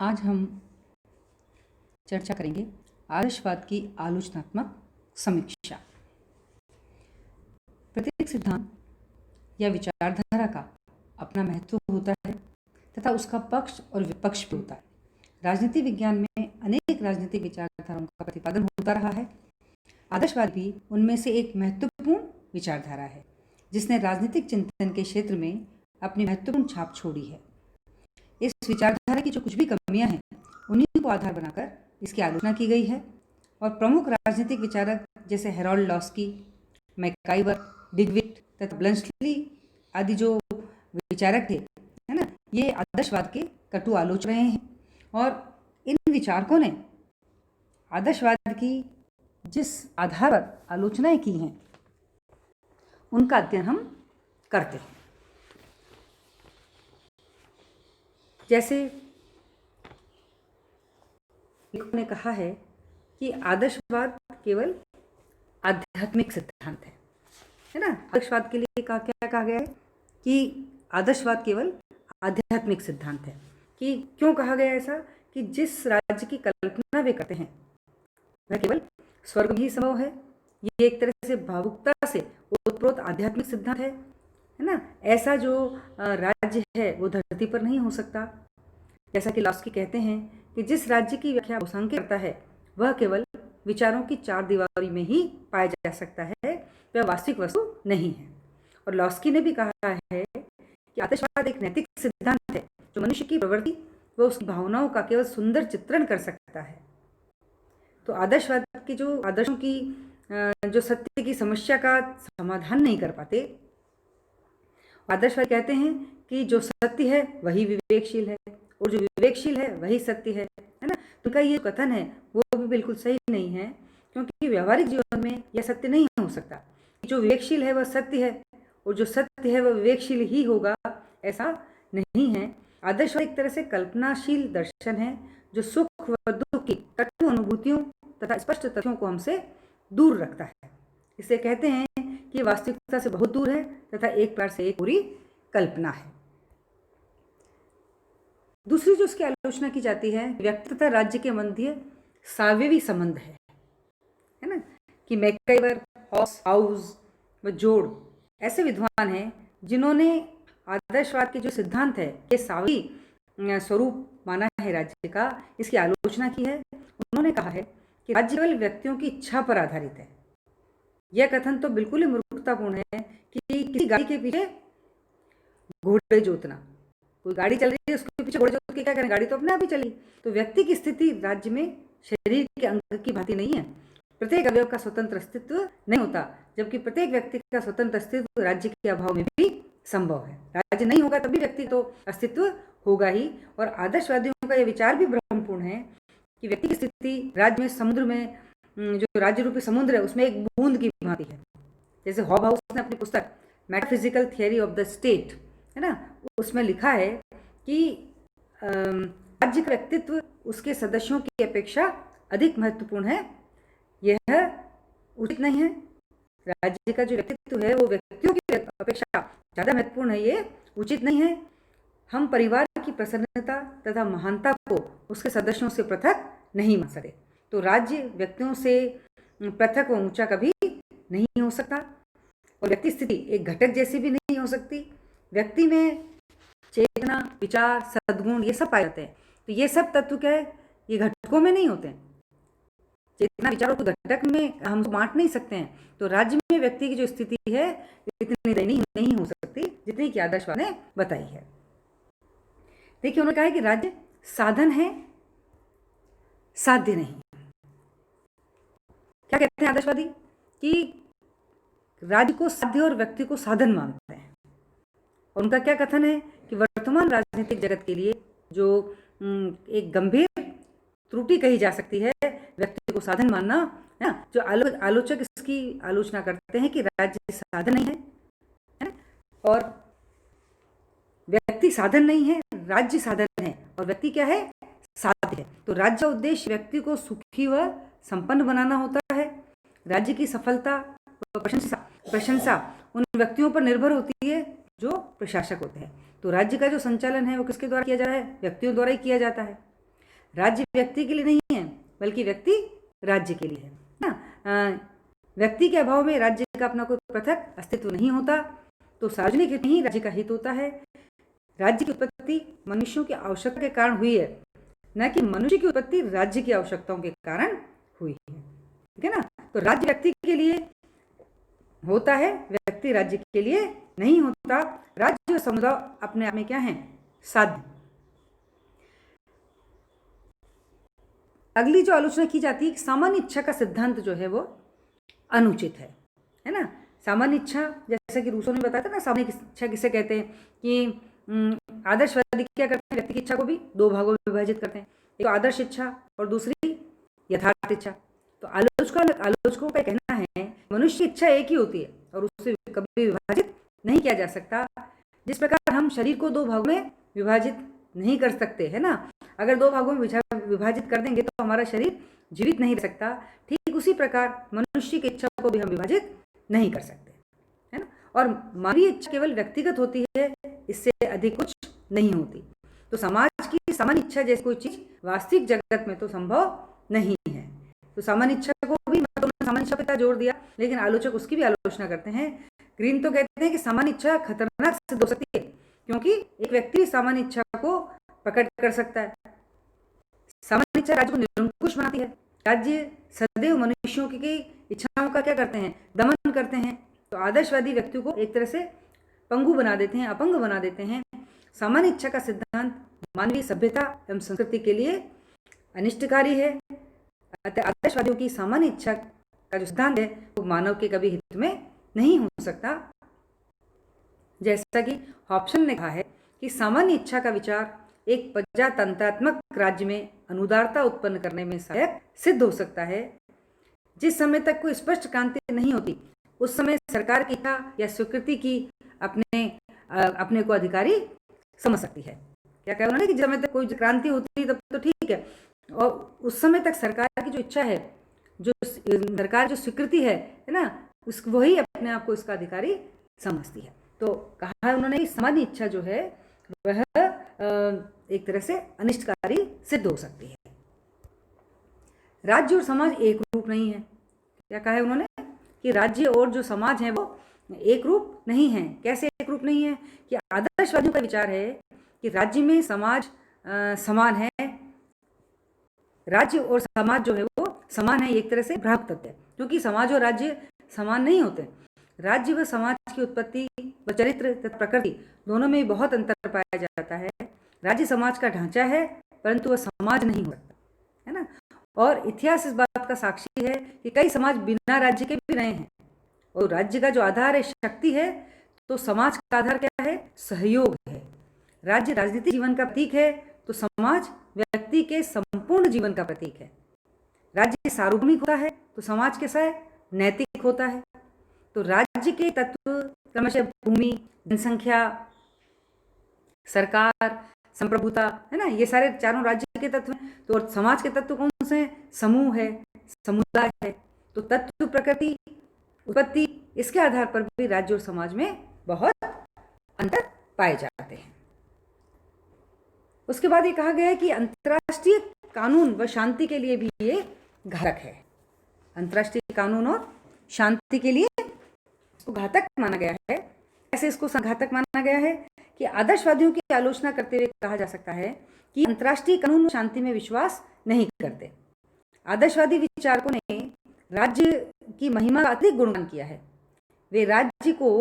आज हम चर्चा करेंगे आदर्शवाद की आलोचनात्मक समीक्षा। प्रत्येक सिद्धांत या विचारधारा का अपना महत्व होता है तथा उसका पक्ष और विपक्ष भी होता है। राजनीति विज्ञान में अनेक राजनीतिक विचारधाराओं का प्रतिपादन होता रहा है। आदर्शवाद भी उनमें से एक महत्वपूर्ण विचारधारा है जिसने राजनीतिक चिंतन के क्षेत्र में अपनी महत्वपूर्ण छाप छोड़ी है। इस विचारधारा की जो कुछ भी कमियां हैं उन्हीं को आधार बनाकर इसकी आलोचना की गई है और प्रमुख राजनीतिक विचारक जैसे हेरोल्ड लॉस्की, मैकाइवर, डिगविट तथा ब्लंशली आदि जो विचारक थे, है ना, ये आदर्शवाद के कटु आलोचक रहे हैं और इन विचारकों ने आदर्शवाद की जिस आधार पर आलोचनाएं की हैं उनका अध्ययन हम करते हैं। जैसे लेखक ने कहा है कि आदर्शवाद केवल आध्यात्मिक सिद्धांत है ना। आदर्शवाद के लिए क्या कहा गया है कि आदर्शवाद केवल आध्यात्मिक सिद्धांत है। कि क्यों कहा गया ऐसा? कि जिस राज्य की कल्पना वे करते हैं वह केवल स्वर्ग में ही संभव है। ये एक तरह से भावुकता से ओतप्रोत आध्यात्मिक सिद्धांत है ना। ऐसा जो राज्य है वो धरती पर नहीं हो सकता। जैसा कि लॉस्की कहते हैं कि जिस राज्य की व्याख्या बोसांके करता है वह केवल विचारों की चार दीवारी में ही पाया जा सकता है, वह वास्तविक वस्तु नहीं है। और लॉस्की ने भी कहा है कि आदर्शवाद एक नैतिक सिद्धांत है जो मनुष्य की प्रवृत्ति व उसकी भावनाओं का केवल सुंदर चित्रण कर सकता है। तो आदर्शवाद की जो आदर्शों की जो सत्य की समस्या का समाधान नहीं कर पाते, आदर्शवाद कहते हैं कि जो सत्य है वही विवेकशील है और जो विवेकशील है वही सत्य है ना। उनका ये कथन है वो भी बिल्कुल सही नहीं है, क्योंकि व्यवहारिक जीवन में यह सत्य नहीं हो सकता। जो विवेकशील है वह सत्य है और जो सत्य है वह विवेकशील ही होगा, ऐसा नहीं है। आदर्शवाद एक तरह से कल्पनाशील दर्शन है जो सुख व दुख की कटु अनुभूतियों तथा स्पष्ट तथ्यों को हमसे दूर रखता है। इसे कहते हैं कि वास्तविकता से बहुत दूर है तथा एक प्रकार से एक पूरी कल्पना है। दूसरी जो उसकी आलोचना की जाती है, व्यक्ति तथा राज्य के मध्य सावेवी संबंध है ना। कि मैकाइवर, हाउस व जोड़ ऐसे विद्वान हैं जिन्होंने आदर्शवाद के जो सिद्धांत है ये सावेवी स्वरूप माना है राज्य का, इसकी आलोचना की है। उन्होंने कहा है कि राज्य केवल व्यक्तियों की इच्छा पर आधारित है। यह कथन तो बिल्कुल ही मूर्खतापूर्ण है कि किसी गाड़ी के पीछे घोड़े जोतना। कोई गाड़ी चल रही है उसके पीछे घोड़े जोत के क्या करें, गाड़ी तो अपने आप ही चली। तो व्यक्ति की स्थिति राज्य में शरीर के अंग की भांति नहीं है। प्रत्येक अवयव का स्वतंत्र अस्तित्व नहीं होता, जबकि प्रत्येक व्यक्ति का स्वतंत्र अस्तित्व राज्य के अभाव में भी संभव है। राज्य नहीं होगा तभी व्यक्ति तो अस्तित्व होगा ही। और आदर्शवादियों का यह विचार भी भ्रमपूर्ण है कि व्यक्ति की स्थिति राज्य में समुद्र में जो राज्य रूपी समुद्र है उसमें एक बूंद की भांति है। जैसे हॉबहाउस ने अपनी पुस्तक metaphysical theory of the state, है ना, उसमें लिखा है कि राज्य का व्यक्तित्व उसके सदस्यों की अपेक्षा अधिक महत्वपूर्ण है। यह उचित नहीं है। राज्य का जो व्यक्तित्व है वो व्यक्तियों की अपेक्षा ज़्यादा महत्वपूर्ण है, ये उचित नहीं है। हम परिवार की प्रसन्नता तथा महानता को उसके सदस्यों से पृथक नहीं मान सकते। तो राज्य व्यक्तियों से पृथक व ऊंचा कभी नहीं हो सकता और व्यक्ति स्थिति एक घटक जैसी भी नहीं हो सकती। व्यक्ति में चेतना, विचार, सद्गुण ये सब पाए जाते हैं। तो ये सब तत्व क्या है, ये घटकों में नहीं होते हैं। चेतना, विचारों को घटक में हम बांट नहीं सकते हैं। तो राज्य में व्यक्ति की जो स्थिति है इतनी दयनीय नहीं हो सकती जितनी कि आदर्शवाद ने बताई है। देखिए, उन्होंने कहा है कि राज्य साधन है, साध्य नहीं। क्या कहते हैं आदर्शवादी? कि राज्य को साध्य और व्यक्ति को साधन मानते हैं। और उनका क्या कथन है कि वर्तमान राजनीतिक जगत के लिए जो एक गंभीर त्रुटि कही जा सकती है व्यक्ति को साधन मानना, है ना। जो आलोचक इसकी आलोचना करते हैं कि राज्य साधन नहीं है और व्यक्ति साधन नहीं है, राज्य साधन है और व्यक्ति क्या है, साध्य है। तो राज्य का उद्देश्य व्यक्ति को सुखी व संपन्न बनाना होता है। राज्य की सफलता व प्रशंसा उन व्यक्तियों पर निर्भर होती है जो प्रशासक होते हैं। तो राज्य का जो संचालन है वो किसके द्वारा किया जा रहा है? व्यक्तियों द्वारा ही किया जाता है। राज्य व्यक्ति के लिए नहीं है, बल्कि व्यक्ति राज्य के लिए है ना। व्यक्ति के अभाव में राज्य का अपना कोई पृथक अस्तित्व नहीं होता, तो सार्वजनिक हित में ही राज्य का हित होता है। राज्य की उत्पत्ति मनुष्यों की आवश्यकता के कारण हुई है, न कि मनुष्य की उत्पत्ति राज्य की आवश्यकताओं के कारण हुई है, ठीक है ना। तो राज्य व्यक्ति के लिए होता है, व्यक्ति राज्य के लिए नहीं होता। राज्य और समुदाय अपने आप में क्या है, साध्य। अगली जो आलोचना की जाती है, सामान्य इच्छा का सिद्धांत जो है वो अनुचित है ना। सामान्य इच्छा, जैसा कि रूसो ने बताया था ना, सामान्य इच्छा किसे कहते हैं कि आदर्शवादी क्या करते हैं, व्यक्ति की इच्छा को भी दो भागों में विभाजित करते हैं, एक तो आदर्श इच्छा और दूसरी यथार्थ इच्छा। तो आलोचकों का कहना है मनुष्य की इच्छा एक ही होती है और उससे कभी विभाजित नहीं किया जा सकता। जिस प्रकार हम शरीर को दो भागों में विभाजित नहीं कर सकते, है ना, अगर दो भागों में विभाजित कर देंगे तो हमारा शरीर जीवित नहीं रह सकता, ठीक उसी प्रकार मनुष्य की इच्छा को भी हम विभाजित नहीं कर सकते, है ना। और मानवीय इच्छा केवल व्यक्तिगत होती है, इससे अधिक कुछ नहीं होती। तो समाज की सामान्य इच्छा जैसी कोई चीज वास्तविक जगत में तो संभव नहीं है। तो सामान्य इच्छा को भी सामान्य इच्छा पर जोर दिया, लेकिन आलोचक उसकी भी आलोचना करते हैं। ग्रीन तो कहते हैं कि सामान्य इच्छा खतरनाक सिद्ध हो सकती है, क्योंकि एक व्यक्ति सामान्य इच्छा को प्रकट कर सकता है। सामान्य इच्छा राज्य को निरंकुश बनाती है। राज्य सदैव मनुष्यों की इच्छाओं का क्या करते हैं, दमन करते हैं। तो आदर्शवादी व्यक्ति को एक तरह से पंगु बना देते हैं, अपंग बना देते हैं। सामान्य इच्छा का सिद्धांत मानवीय सभ्यता एवं संस्कृति के लिए अनिष्टकारी है। अतः आदर्शवादियों की सामान्य इच्छा का जो सिद्धांत है वो मानव के कभी हित में नहीं हो सकता। जैसा कि हॉब्सन ने कहा है कि सामान्य इच्छा का विचार एक प्रजातंत्रात्मक राज्य में अनुदारता उत्पन्न करने में सहायक सिद्ध हो सकता है। जिस समय तक कोई स्पष्ट क्रांति नहीं होती, उस समय सरकार की इच्छा या स्वीकृति की अपने को अधिकारी समझ सकती है। क्या कहा उन्होंने कि जिस समय तक कोई क्रांति होती तब तो ठीक है, और उस समय तक सरकार की जो इच्छा है, जो सरकार जो स्वीकृति है ना, वही अपने आप को इसका अधिकारी समझती है। तो कहा है उन्होंने कि सामान्य इच्छा जो है वह एक तरह से अनिष्टकारी सिद्ध हो सकती है। राज्य और समाज एक रूप नहीं है। क्या कहा है उन्होंने कि राज्य और जो समाज है वो एक रूप नहीं है। कैसे एक रूप नहीं है? कि आदर्शवादियों का विचार है कि राज्य में समाज समान है, राज्य और समाज जो है वो समान है, एक तरह से भ्रामक तथ्य है, क्योंकि समाज और राज्य समान नहीं होते। राज्य व समाज की उत्पत्ति व चरित्र तथा प्रकृति दोनों में बहुत अंतर पाया जाता है। राज्य समाज का ढांचा है, परंतु वह समाज नहीं हो सकता, है ना। और इतिहास इस बात का साक्षी है कि कई समाज बिना राज्य के भी रहे हैं। और राज्य का जो आधार है शक्ति है, तो समाज का आधार क्या है? सहयोग है। राज्य राजनीतिक जीवन का प्रतीक है, तो समाज व्यक्ति के संपूर्ण जीवन का प्रतीक है। राज्य सार्वभौमिक होता है, तो समाज कैसा है? नैतिक होता है। तो राज्य के तत्व क्रमशः भूमि, जनसंख्या, सरकार, संप्रभुता, है ना, ये सारे चारों राज्य के तत्व हैं। तो और समाज के तत्व कौन से हैं? समूह है, समुदाय है। तो तत्व, प्रकृति, उत्पत्ति, इसके आधार पर भी राज्य और समाज में बहुत अंतर पाए जाते हैं। उसके बाद ये कहा गया है कि अंतर्राष्ट्रीय कानून व शांति के लिए भी ये घातक है। अंतर्राष्ट्रीय कानून और शांति के लिए इसको घातक माना गया है। ऐसे इसको घातक माना गया है कि आदर्शवादियों की आलोचना करते हुए कहा जा सकता है कि अंतर्राष्ट्रीय कानून और शांति में विश्वास नहीं करते। आदर्शवादी विचारकों ने राज्य की महिमा का अधिक गुणगान किया है। वे राज्य को,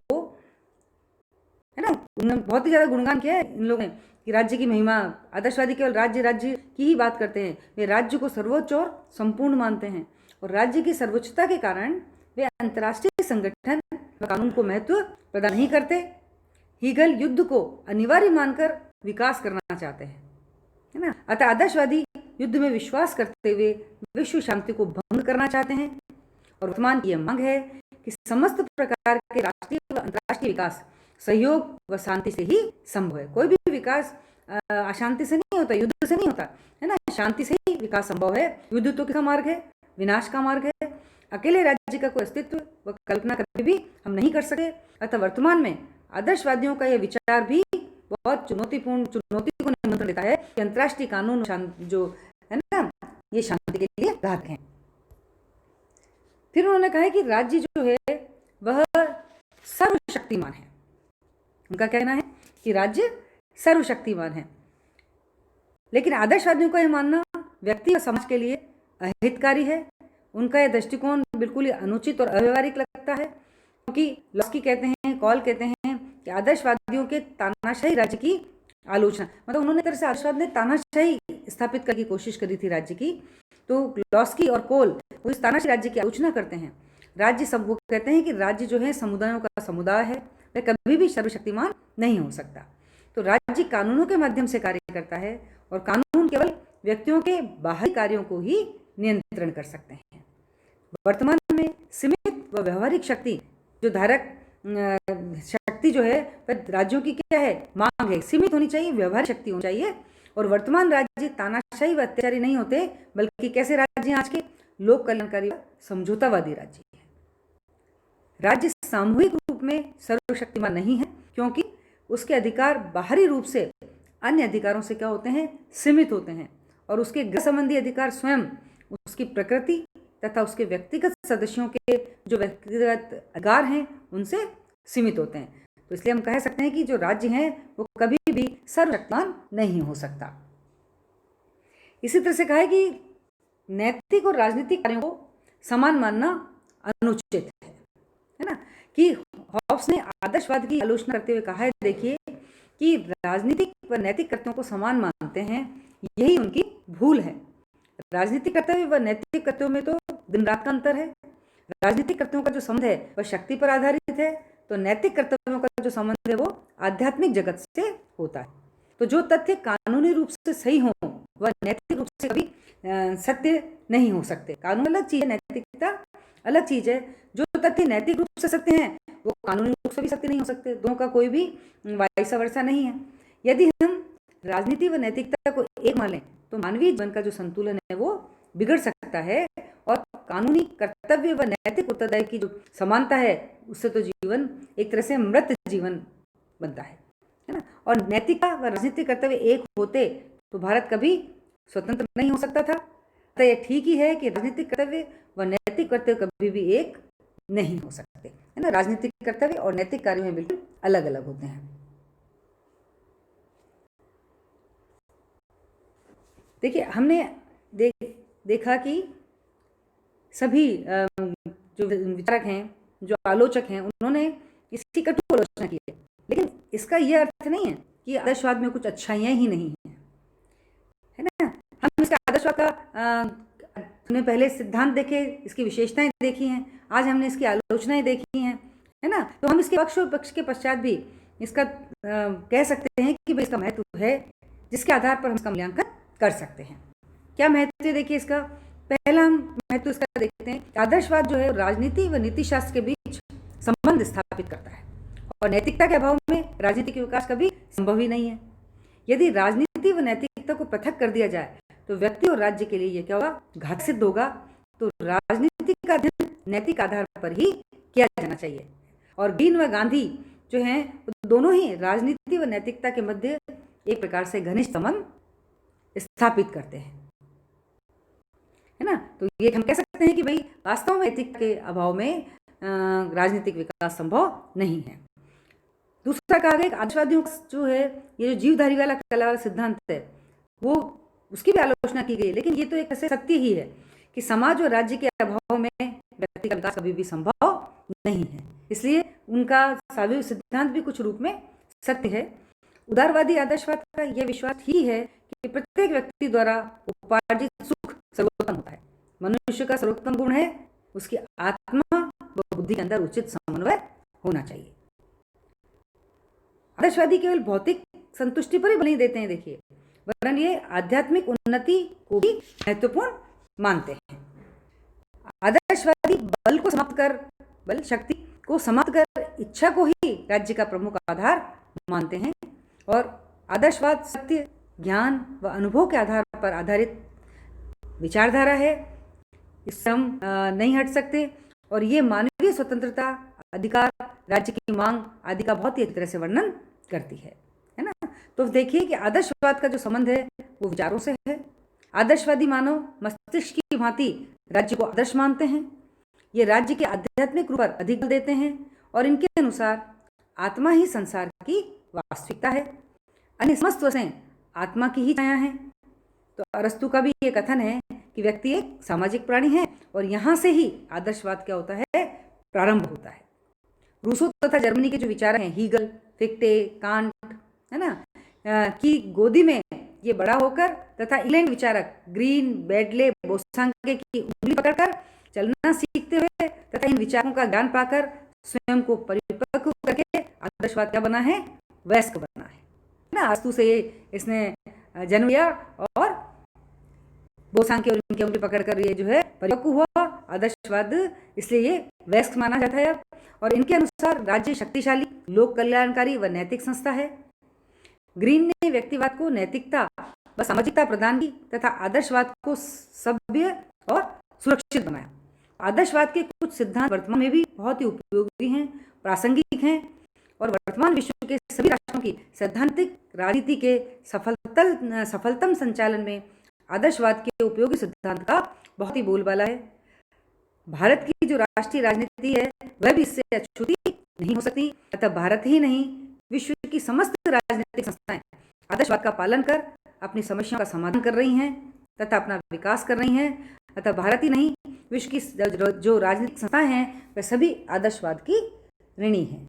है ना, उन्होंने बहुत ही ज्यादा गुणगान किया है इन लोगों ने कि राज्य की महिमा। आदर्शवादी केवल राज्य की ही बात करते हैं। वे राज्य को सर्वोच्च और संपूर्ण मानते हैं, और राज्य की सर्वोच्चता के कारण वे अंतर्राष्ट्रीय संगठन व कानून को महत्व प्रदान नहीं करते। हीगल युद्ध को अनिवार्य मानकर विकास करना चाहते हैं, है ना। अतः आदर्शवादी युद्ध में विश्वास करते हुए विश्व शांति को भंग करना चाहते हैं। और वर्तमान की यह मांग है कि समस्त प्रकार के राष्ट्रीय व अंतर्राष्ट्रीय विकास सहयोग व शांति से ही संभव है। कोई भी विकास अशांति से नहीं होता, युद्ध से नहीं होता, है ना। शांति से ही विकास संभव है। युद्ध तो किसका मार्ग है? विनाश का मार्ग है। अकेले राज्य का कोई अस्तित्व व कल्पना कभी भी हम नहीं कर सके। अतः वर्तमान में आदर्शवादियों का यह विचार भी बहुत चुनौती को निमंत्रण देता है कि अंतर्राष्ट्रीय कानून जो है ना, ये शांति के लिए घातक हैं। फिर उन्होंने कहा है कि राज्य जो है वह सर्वशक्तिमान है। उनका कहना है कि राज्य सर्वशक्तिमान है, लेकिन आदर्शवादियों का यह मानना व्यक्ति और समाज के लिए अहितकारी है। उनका यह दृष्टिकोण बिल्कुल ही अनुचित और अव्यवहारिक लगता है, क्योंकि लॉस्की कहते हैं, कॉल कहते हैं कि आदर्शवादियों के तानाशाही राज्य की आलोचना, मतलब उन्होंने तरह से आदर्शवाद ने तानाशाही स्थापित करने की कोशिश करी थी राज्य की, तो लॉस्की और कोल वो इस तानाशाही राज्य की आलोचना करते हैं। राज्य सब वो कहते हैं कि राज्य जो है समुदायों का समुदाय है, वह कभी भी सर्वशक्तिमान नहीं हो सकता। तो राज्य कानूनों के माध्यम से कार्य करता है और कानून केवल व्यक्तियों के बाहरी कार्यों को ही नियंत्रण कर सकते हैं। वर्तमान में सीमित व व्यवहारिक शक्ति जो धारक शक्ति जो है वह राज्यों की क्या है, मांग है, सीमित होनी चाहिए, व्यवहारिक शक्ति होनी चाहिए। और वर्तमान राज्य तानाशाही व अत्याचारी नहीं होते, बल्कि कैसे राज्य हैं आज के, लोक कल्याणकारी व समझौतावादी राज्य है। राज्य सामूहिक रूप में सर्वशक्तिमान नहीं है, क्योंकि उसके अधिकार बाहरी रूप से अन्य अधिकारों से क्या होते हैं, सीमित होते हैं, और उसके गृह संबंधी अधिकार स्वयं उसकी प्रकृति तथा उसके व्यक्तिगत सदस्यों के जो व्यक्तिगत अधिकार हैं उनसे सीमित होते हैं। तो इसलिए हम कह सकते हैं कि जो राज्य है वो कभी भी सर्वशक्तिमान नहीं हो सकता। इसी तरह से कहा है कि नैतिक और राजनीतिक कार्यों को समान मानना अनुचित है ना, कि हॉब्स ने आदर्शवाद की आलोचना करते हुए कहा है, देखिए कि राजनीतिक व नैतिक कर्तव्यों को समान मानते हैं, यही उनकी भूल है। राजनीतिक कर्तव्य व नैतिक कर्तव्यों में तो दिन रात का अंतर है। राजनीतिक कर्तव्यों का जो संबंध है वह शक्ति पर आधारित है, तो नैतिक कर्तव्यों का जो संबंध है वो आध्यात्मिक जगत से होता है। तो जो तथ्य कानूनी रूप से सही हो वह नैतिक रूप से कभी सत्य नहीं हो सकते। कानून अलग चीज है, नैतिकता अलग चीज है। जो तथ्य नैतिक रूप से सत्य हैं वो कानूनी रूप से भी सत्य नहीं हो सकते, दोनों का कोई भी वाइसा वर्सा नहीं है। यदि हम राजनीति व नैतिकता को एक मान लें तो मानवीय जीवन का जो संतुलन है वो बिगड़ सकता है, और कानूनी कर्तव्य व नैतिक उत्तरदायी की जो समानता है उससे तो जीवन एक तरह से मृत जीवन बनता है ना। और नैतिकता व राजनीतिक कर्तव्य एक होते तो भारत कभी स्वतंत्र नहीं हो सकता था। तो यह ठीक ही है कि राजनीतिक कर्तव्य व नैतिक कर्तव्य कभी भी एक नहीं हो सकते, है ना। राजनीतिक कर्तव्य और नैतिक कार्यों में बिल्कुल अलग अलग होते हैं। देखिए, हमने देखा कि सभी जो विचारक हैं, जो आलोचक हैं, उन्होंने इसकी कटु आलोचना की है, लेकिन इसका यह अर्थ नहीं है कि आदर्शवाद में कुछ अच्छाइयाँ ही नहीं हैं, है ना। हम इसका आदर्शवाद का हमने पहले सिद्धांत देखे, इसकी विशेषताएं देखी हैं, आज हमने इसकी आलोचनाएं देखी हैं, है ना। तो हम इसके पक्ष और पक्ष के पश्चात भी इसका कह सकते हैं कि भाई इसका महत्व है, जिसके आधार पर हम इसका मूल्यांकन कर सकते हैं। क्या महत्व है, देखिए इसका पहला हम महत्व इसका देखते हैं। आदर्शवाद जो है राजनीति व नीति शास्त्र के बीच संबंध स्थापित करता है, और नैतिकता के अभाव में राजनीति के विकास कभी संभव ही नहीं है। यदि राजनीति व नैतिकता को पृथक कर दिया जाए तो व्यक्ति और राज्य के लिए यह क्या होगा, घातक सिद्ध होगा। तो राजनीति का अध्ययन नैतिक आधार पर ही किया जाना चाहिए, और ग्रीन व गांधी जो हैं दोनों ही राजनीति व नैतिकता के मध्य एक प्रकार से घनिष्ठ संबंध स्थापित करते हैं, है ना। तो ये हम कह सकते हैं कि भाई वास्तव में नैतिकता के अभाव में राजनीतिक विकास संभव नहीं है। दूसरा कहा गया आदर्शवादियों जो है ये जो जीवधारी वाला कला वाला सिद्धांत है वो उसकी भी आलोचना की गई, लेकिन ये तो एक ऐसे सत्य ही है कि समाज और राज्य के अभाव में व्यक्ति का विकास कभी भी संभव नहीं है। इसलिए उनका साविव सिद्धांत भी कुछ रूप में सत्य है। उदारवादी आदर्शवाद का यह विश्वास ही है कि प्रत्येक व्यक्ति द्वारा उपार्जित सुख सर्वोत्तम होता है। मनुष्य का सर्वोत्तम गुण है उसकी आत्मा व बुद्धि के अंदर उचित समन्वय होना चाहिए। आदर्शवादी केवल भौतिक संतुष्टि पर ही बल नहीं देते हैं, देखिए, वरन ये आध्यात्मिक उन्नति को भी महत्वपूर्ण मानते हैं। आदर्शवादी बल को समाप्त कर, बल शक्ति को समाप्त कर इच्छा को ही राज्य का प्रमुख आधार मानते हैं, और आदर्शवाद सत्य, ज्ञान व अनुभव के आधार पर आधारित विचारधारा है, इससे हम नहीं हट सकते। और ये मानवीय स्वतंत्रता, अधिकार, राज्य की मांग आदि का बहुत ही अच्छी तरह से वर्णन करती है ना। तो देखिए कि आदर्शवाद का जो संबंध है वो विचारों से है, आदर्शवादी मानव मस्तिष्क की भांति राज्य को आदर्श मानते हैं। ये राज्य के आध्यात्मिक रूप पर अधिक बल देते हैं और इनके अनुसार आत्मा ही संसार की वास्तविकता है, अन्य समस्त वस्तुएं आत्मा की ही छाया हैं। तो अरस्तु का भी ये कथन है कि व्यक्ति एक सामाजिक प्राणी है और यहाँ से ही आदर्शवाद क्या होता है, प्रारंभ होता है। रूसो तथा जर्मनी के जो विचारक हैं हीगल, फिक्टे, कांट, है ना, की गोदी में ये बड़ा होकर तथा इंग्लैंड विचारक ग्रीन, बेडले, बोसांके की उंगली पकड़कर चलना सीखते हुए तथा इन विचारों का ज्ञान पाकर स्वयं को परिपक्व करके आदर्शवाद क्या बना है, वयस्क बना है ना। अरस्तु से इसने जन्म लिया और बोसांके और इनके उंगली पकड़कर ये जो है परिपक्व हुआ आदर्शवाद, इसलिए ये वयस्क माना जाता है अब। और इनके अनुसार राज्य शक्तिशाली, लोक कल्याणकारी व नैतिक संस्था है। ग्रीन ने व्यक्तिवाद को नैतिकता व सामाजिकता प्रदान की तथा आदर्शवाद को सभ्य और सुरक्षित बनाया। आदर्शवाद के कुछ सिद्धांत वर्तमान में भी बहुत ही उपयोगी हैं, प्रासंगिक हैं और वर्तमान विश्व के सभी राष्ट्रों की सैद्धांतिक राजनीति के सफलतम संचालन में आदर्शवाद के उपयोगी सिद्धांत का बहुत ही बोलबाला है। भारत की जो राष्ट्रीय राजनीति है वह भी इससे अछूती नहीं हो सकती। अतः भारत ही नहीं, विश्व की समस्त राजनीतिक संस्थाएं आदर्शवाद का पालन कर अपनी समस्याओं का समाधान कर रही हैं तथा अपना विकास कर रही हैं। अतः भारत ही नहीं, विश्व की जो राजनीतिक संस्थाएं हैं वह सभी आदर्शवाद की ऋणी हैं।